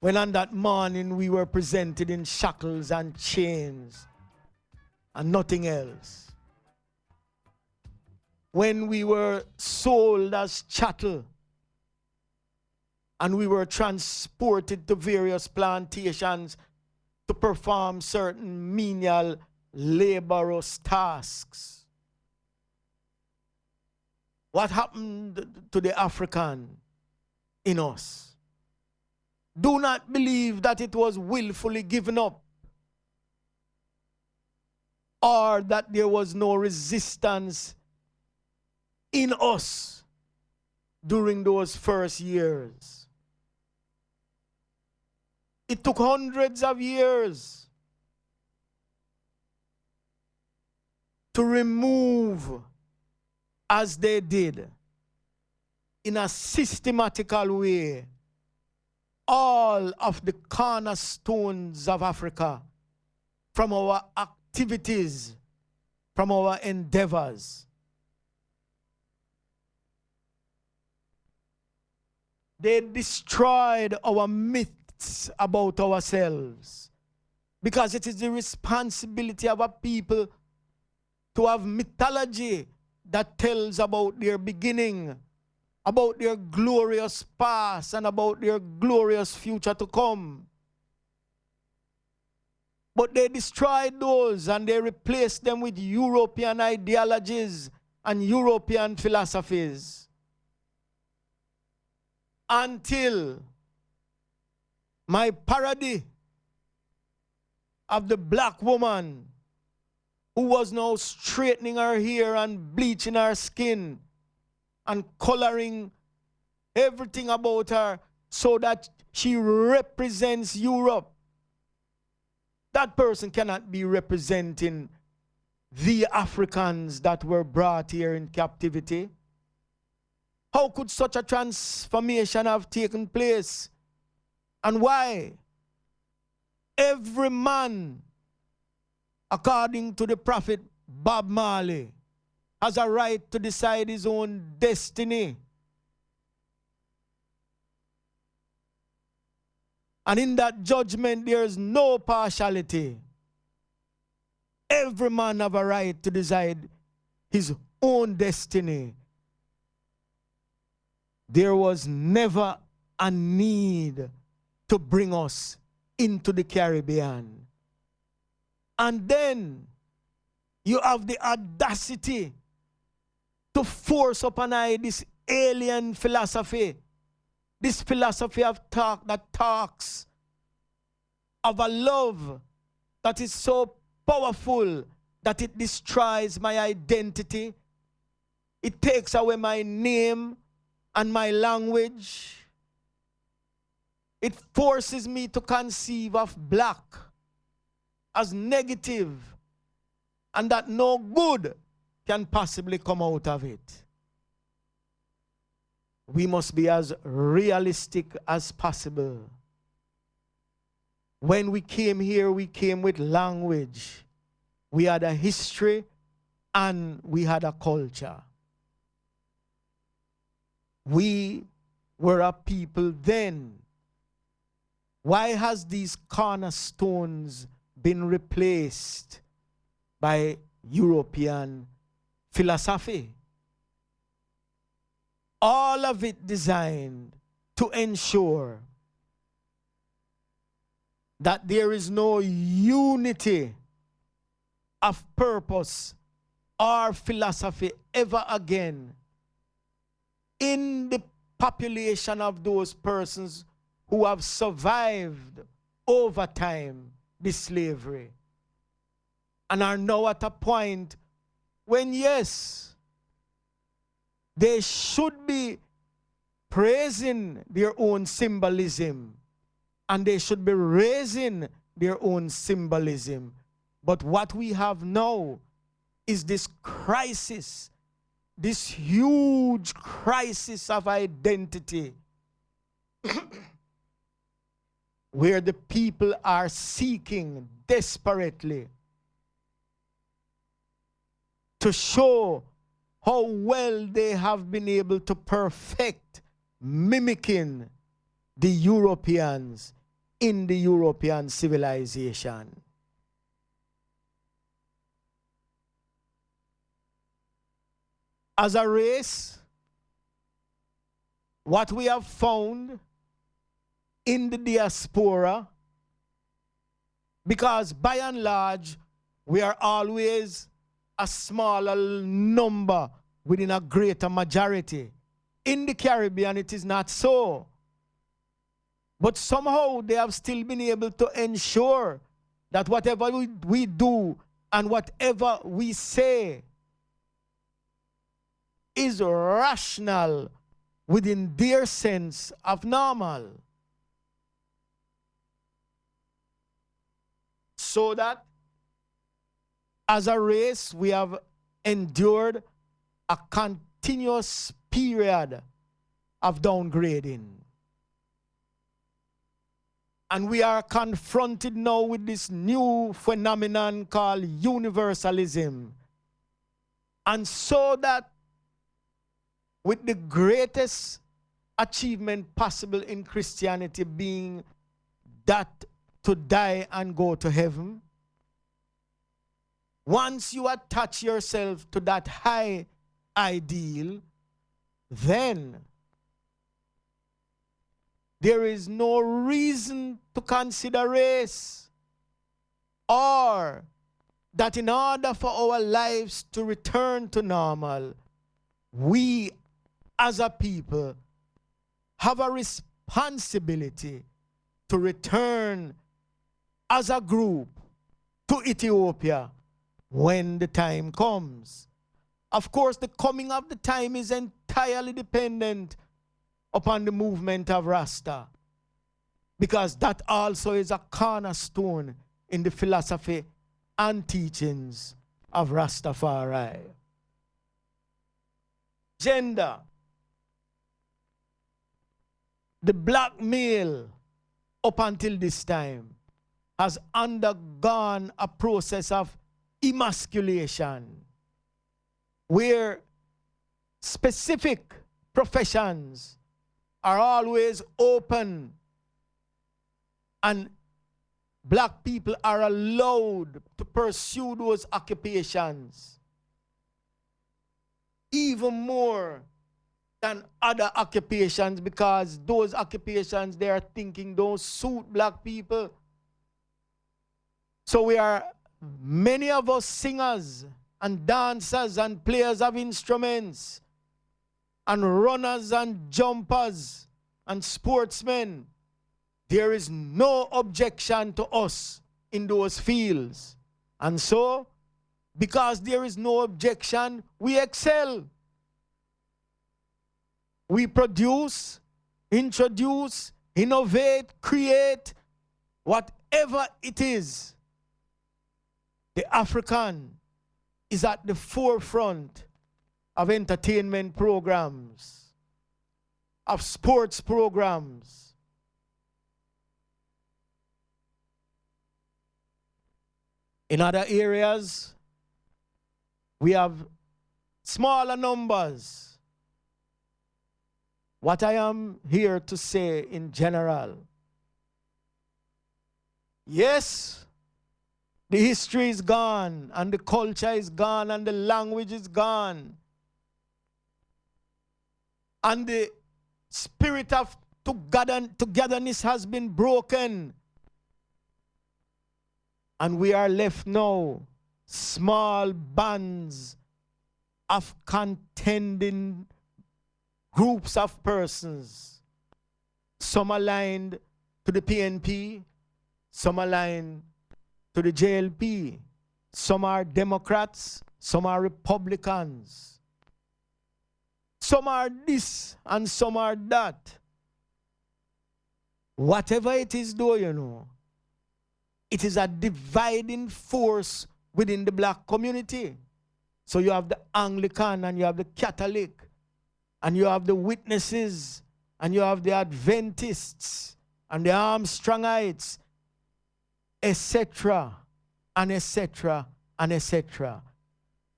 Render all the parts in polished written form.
When on that morning we were presented in shackles and chains and nothing else. When we were sold as chattel and we were transported to various plantations to perform certain menial laborious tasks. What happened to the African in us? Do not believe that it was willfully given up or that there was no resistance in us during those first years. It took hundreds of years to remove, as they did, in a systematical way, all of the cornerstones of Africa from our activities, from our endeavors. They destroyed our myths about ourselves, because it is the responsibility of a people to have mythology that tells about their beginning, about their glorious past, and about their glorious future to come. But they destroyed those and they replaced them with European ideologies and European philosophies. Until my parody of the black woman who was now straightening her hair and bleaching her skin and coloring everything about her so that she represents Europe. That person cannot be representing the Africans that were brought here in captivity. How could such a transformation have taken place? And why? Every man, according to the prophet Bob Marley, has a right to decide his own destiny. And in that judgment, there is no partiality. Every man has a right to decide his own destiny. There was never a need to bring us into the Caribbean. And then you have the audacity to force upon I this alien philosophy, this philosophy of talk that talks of a love that is so powerful that it destroys my identity. It takes away my name and my language. It forces me to conceive of black as negative and that no good can possibly come out of it. We must be as realistic as possible. When we came here, we came with language. We had a history and we had a culture. We were a people then. Why has these cornerstones been replaced by European philosophy? All of it designed to ensure that there is no unity of purpose or philosophy ever again in the population of those persons who have survived over time this slavery and are now at a point when, yes, they should be praising their own symbolism and they should be raising their own symbolism. But what we have now is this crisis, this huge crisis of identity where the people are seeking desperately to show how well they have been able to perfect mimicking the Europeans in the European civilization. As a race, what we have found in the diaspora, because by and large, we are always a smaller number within a greater majority. In the Caribbean, it is not so. But somehow they have still been able to ensure that whatever we do and whatever we say is rational within their sense of normal. So that as a race, we have endured a continuous period of downgrading. And we are confronted now with this new phenomenon called universalism. And so that with the greatest achievement possible in Christianity being that to die and go to heaven, once you attach yourself to that high ideal, then there is no reason to consider race, or that in order for our lives to return to normal, we as a people have a responsibility to return as a group to Ethiopia when the time comes. Of course, the coming of the time is entirely dependent upon the movement of Rasta, because that also is a cornerstone in the philosophy and teachings of Rastafari. Gender. The black male up until this time has undergone a process of emasculation, where specific professions are always open and black people are allowed to pursue those occupations even more than other occupations, because those occupations they are thinking don't suit black people. So we are, many of us singers and dancers and players of instruments and runners and jumpers and sportsmen, there is no objection to us in those fields. And so, because there is no objection, we excel. We produce, introduce, innovate, create, whatever it is. The African is at the forefront of entertainment programs, of sports programs. In other areas, we have smaller numbers. What I am here to say in general, yes, the history is gone, and the culture is gone, and the language is gone. And the spirit of togetherness has been broken. And we are left now, small bands of contending groups of persons. Some aligned to the PNP, some aligned to the JLP. Some are Democrats, some are Republicans. Some are this and some are that. Whatever it is though, you know, it is a dividing force within the black community. So you have the Anglican and you have the Catholic and you have the Witnesses and you have the Adventists and the Armstrongites, etc. and etc. and etc.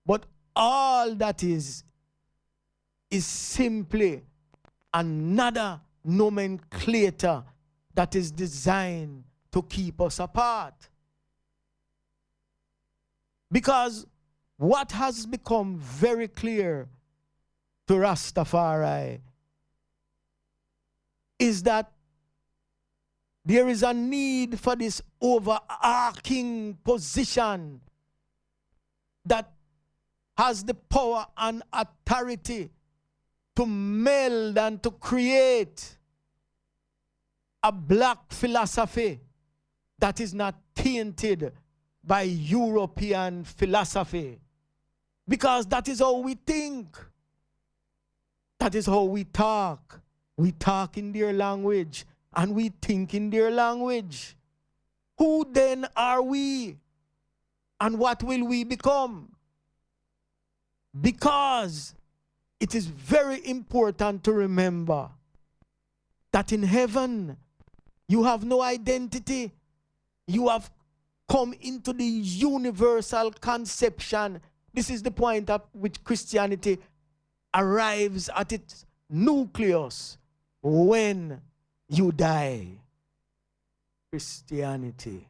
But all that is simply another nomenclator that is designed to keep us apart. Because what has become very clear to Rastafari is that there is a need for this overarching position that has the power and authority to meld and to create a black philosophy that is not tainted by European philosophy. Because that is how we think. That is how we talk. We talk in their language and we think in their language. Who then are we? And what will we become? Because it is very important to remember that in heaven you have no identity. You have come into the universal conception. This is the point at which Christianity arrives at its nucleus when you die. Christianity.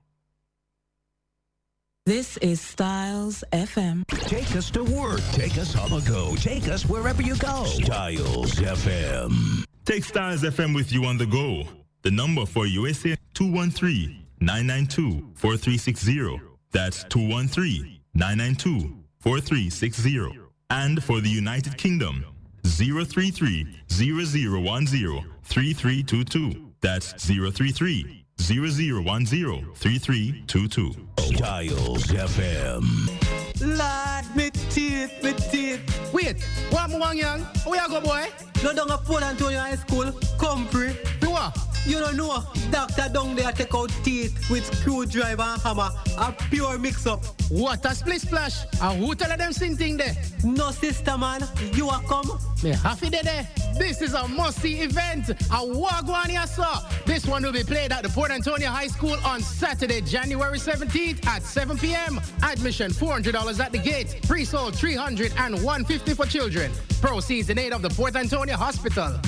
This is Styles FM. Take us to work. Take us on the go. Take us wherever you go. Styles FM. Take Styles FM with you on the go. The number for USA 213-992-4360. That's 213-992-4360. And for the United Kingdom, 033-0010-3322. That's 033-0010-3322. Styles FM. Lord, me teeth. Wait, what more young? Where you go, boy? No, don't go Port Antonio High School. Come free. Do what? You don't know, doctor down there take out teeth with screwdriver and hammer. A pure mix-up. What a split splash. And who tell them same thing there? No, sister, man. You are come. Me happy there. This is a must-see event. A wagwan here, sir. This one will be played at the Port Antonio High School on Saturday, January 17th at 7 p.m. Admission $400 at the gate. Pre-sold $300 and $150 for children. Proceeds in aid of the Port Antonio Hospital.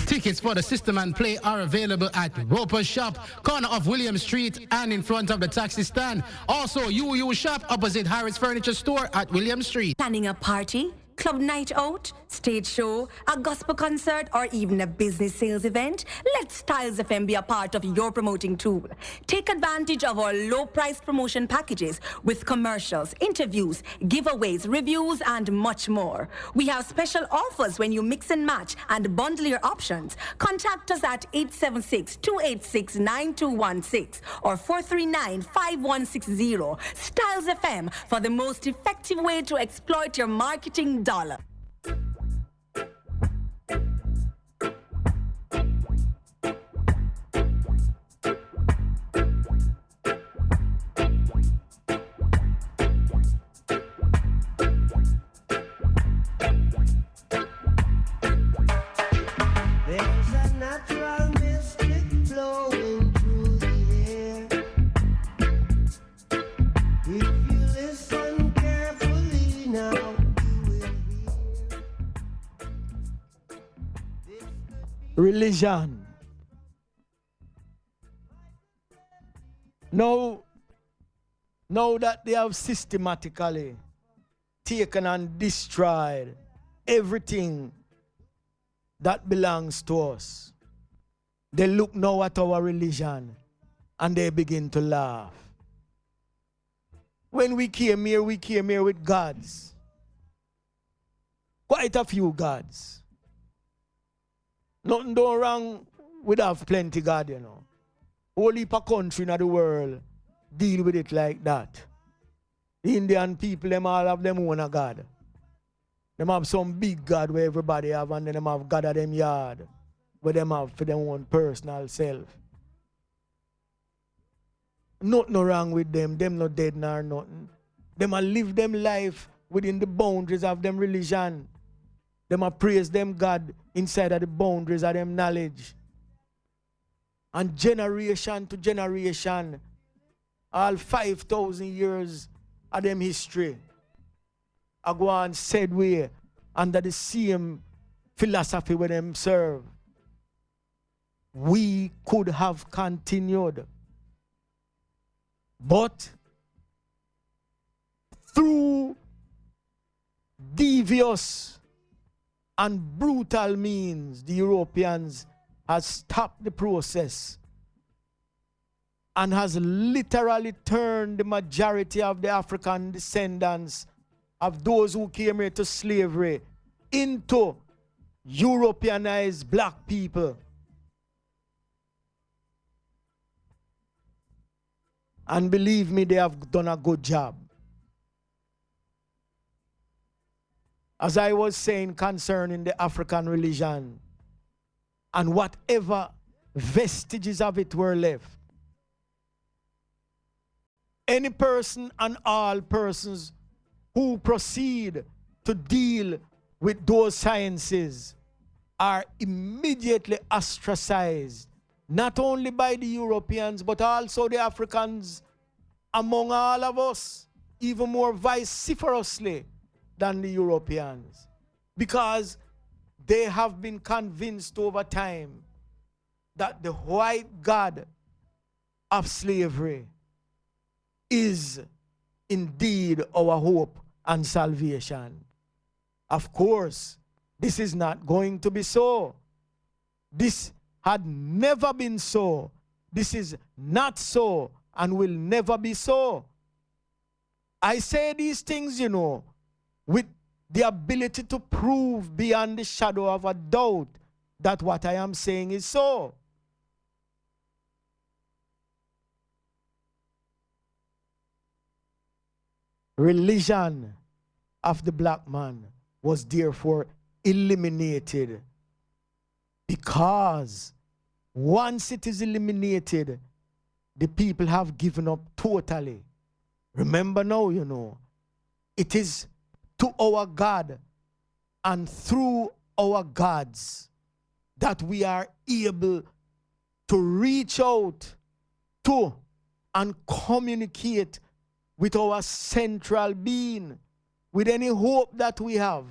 Tickets for the System and Play are available at Roper's Shop, corner of William Street and in front of the taxi stand. Also, UU Shop opposite Harris Furniture Store at William Street. Planning a party, club night out, stage show, a gospel concert, or even a business sales event? Let Styles FM be a part of your promoting tool. Take advantage of our low-priced promotion packages with commercials, interviews, giveaways, reviews, and much more. We have special offers when you mix and match and bundle your options. Contact us at 876-286-9216 or 439-5160. Styles FM for the most effective way to exploit your marketing dollar. Religion. Now that they have systematically taken and destroyed everything that belongs to us, they look now at our religion and they begin to laugh. When we came here with gods. Quite a few gods. Nothing done wrong, we have plenty God, you know. Whole heap of country in the world deal with it like that. The Indian people, them all have them own a God. Them have some big God where everybody have, and then them have God of them yard, where them have for their own personal self. Nothing wrong with them not dead nor nothing. Them a live them life within the boundaries of them religion. Them a praise them God inside of the boundaries of them knowledge. And generation to generation, all 5,000 years of them history, I go on said way under the same philosophy where them serve. we could have continued. But through devious and brutal means, the Europeans has stopped the process and has literally turned the majority of the African descendants of those who came here to slavery into Europeanized black people. And believe me, they have done a good job. As I was saying concerning the African religion, and whatever vestiges of it were left, any person and all persons who proceed to deal with those sciences are immediately ostracized, not only by the Europeans, but also the Africans among all of us, even more vociferously than the Europeans, because they have been convinced over time that the white god of slavery is indeed our hope and salvation. Of course, this is not going to be so. This had never been so. This is not so and will never be so. I say these things, you know, with the ability to prove beyond the shadow of a doubt that what I am saying is so. Religion of the black man was therefore eliminated, because once it is eliminated, the people have given up totally. Remember now, you know, it is to our God and through our gods that we are able to reach out to and communicate with our central being, with any hope that we have.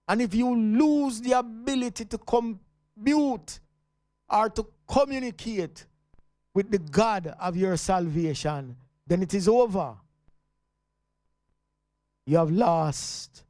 And if you lose the ability to compute or to communicate with the God of your salvation, then it is over. You have lost